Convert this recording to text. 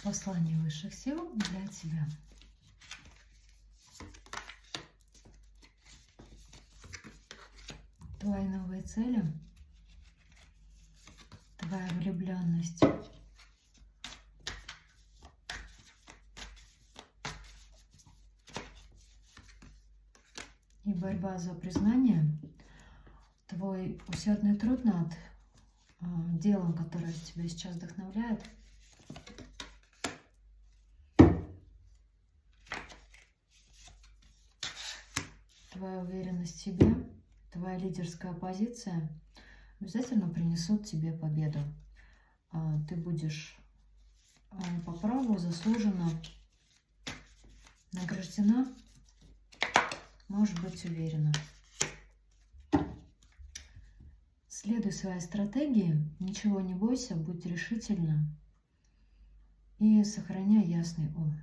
Послание высших сил для тебя. Твои новые цели, твоя влюбленность, и борьба за признание, твой усердный труд над делом, которое тебя сейчас вдохновляет, твоя уверенность в себе, твоя лидерская позиция обязательно принесут тебе победу. Ты будешь по праву заслуженно награждена, можешь быть уверена. Следуй своей стратегии, ничего не бойся, будь решительна и сохраняй ясный ум.